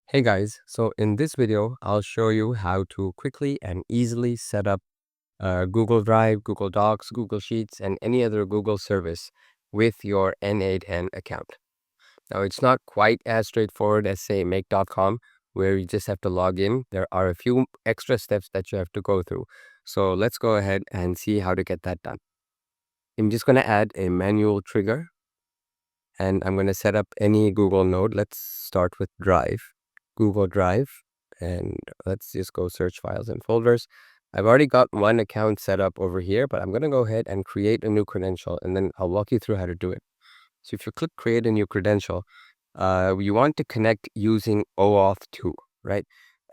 Hey guys, so in this video, I'll show you how to quickly and easily set up Google Drive, Google Docs, Google Sheets, and any other Google service with your n8n account. Now, it's not quite as straightforward as, say, make.com, where you just have to log in. There are a few extra steps that you have to go through. So let's go ahead and see how to get that done. I'm just going to add a manual trigger, and I'm going to set up any Google node. Let's start with Drive, Google Drive, and let's just go search files and folders. I've already got one account set up over here, but I'm going to go ahead and create a new credential, and then I'll walk you through how to do it. So if you click create a new credential, you want to connect using OAuth 2, right?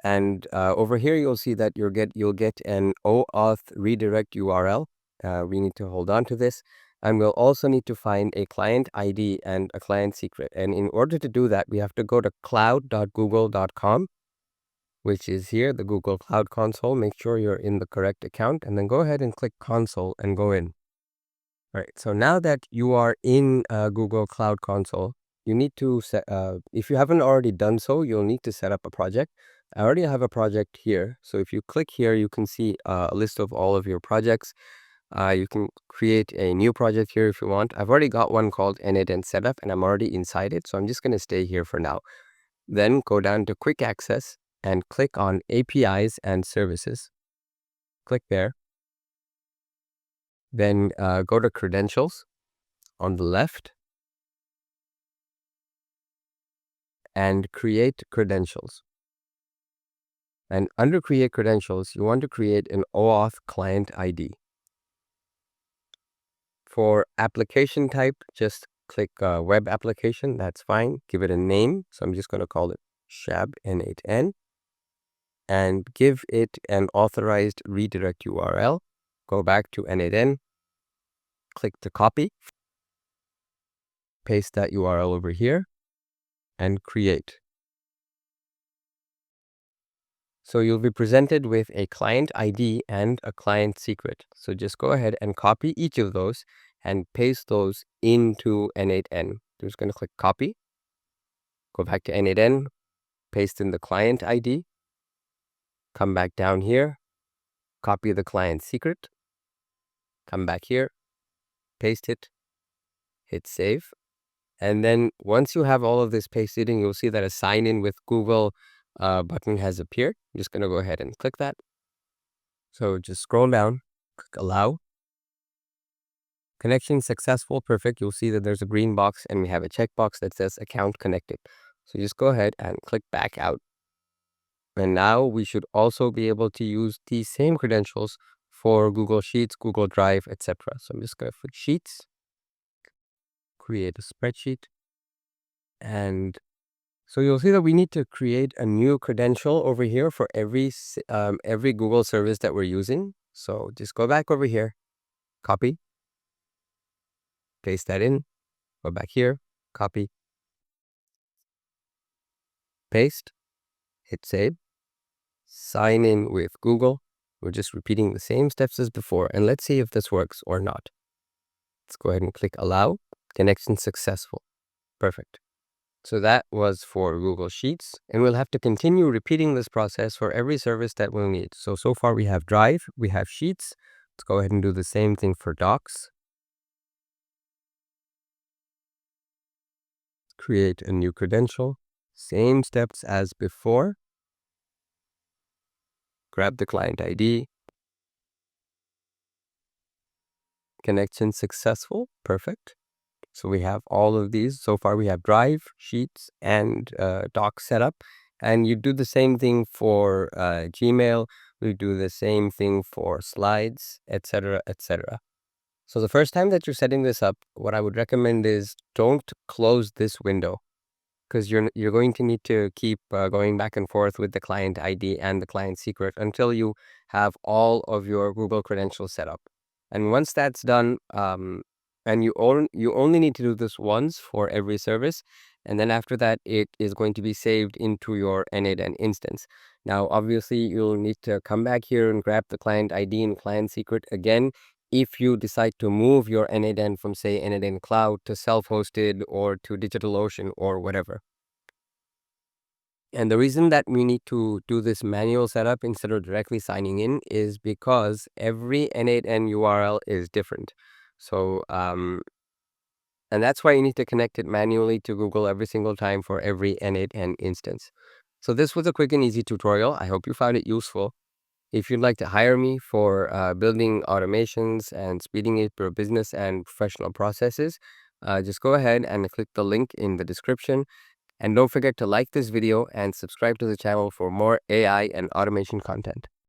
And over here, you'll see that you'll get an OAuth redirect URL. We need to hold on to this. And we'll also need to find a client ID and a client secret. And in order to do that, we have to go to cloud.google.com, which is here, the Google Cloud Console. Make sure you're in the correct account, and then go ahead and click Console and go in. All right, so now that you are in Google Cloud Console, you need to set, if you haven't already done so, you'll need to set up a project. I already have a project here. So if you click here, you can see a list of all of your projects. You can create a new project here if you want. I've already got one called n8n setup, and I'm already inside it. So I'm just going to stay here for now. Then go down to quick access and click on APIs and services. Click there. Then go to credentials on the left and create credentials. And under create credentials, you want to create an OAuth client ID. For application type, just click web application. That's fine. Give it a name. So I'm just going to call it Shab n8n and give it an authorized redirect URL. Go back to n8n, click to copy, paste that URL over here, and create. So you'll be presented with a client ID and a client secret. So just go ahead and copy each of those and paste those into n8n. I'm just going to click copy, go back to n8n, paste in the client ID, come back down here, copy the client secret, come back here, paste it, hit save. And then once you have all of this pasted in, you'll see that a sign in with Google button has appeared. I'm just going to go ahead and click that. So just scroll down, click allow. Connection successful, perfect. You'll see that there's a green box and we have a checkbox that says account connected. So just go ahead and click back out. And now we should also be able to use these same credentials for Google Sheets, Google Drive, etc. So I'm just going to click Sheets, create a spreadsheet. And so you'll see that we need to create a new credential over here for every Google service that we're using. So just go back over here, copy, paste that in, go back here, copy, paste, hit save, sign in with Google. We're just repeating the same steps as before, and let's see if this works or not. Let's go ahead and click allow. Connection successful. Perfect. So that was for Google Sheets, and we'll have to continue repeating this process for every service that we'll need. So far we have Drive, we have Sheets. Let's go ahead and do the same thing for Docs. Create a new credential. Same steps as before. Grab the client ID. Connection successful. Perfect. So we have all of these. So far we have Drive, Sheets, and Docs set up. And you do the same thing for Gmail. We do the same thing for Slides, etc., etc. So the first time that you're setting this up, what I would recommend is don't close this window, because you're going to need to keep going back and forth with the client ID and the client secret until you have all of your Google credentials set up. And once that's done, and you only need to do this once for every service, and then after that, it is going to be saved into your n8n instance. Now, obviously, you'll need to come back here and grab the client ID and client secret again if you decide to move your n8n from, say, n8n Cloud to self-hosted or to DigitalOcean or whatever. And the reason that we need to do this manual setup instead of directly signing in is because every n8n URL is different. So, and that's why you need to connect it manually to Google every single time for every n8n instance. So this was a quick and easy tutorial. I hope you found it useful. If you'd like to hire me for building automations and speeding up your business and professional processes, just go ahead and click the link in the description. And don't forget to like this video and subscribe to the channel for more AI and automation content.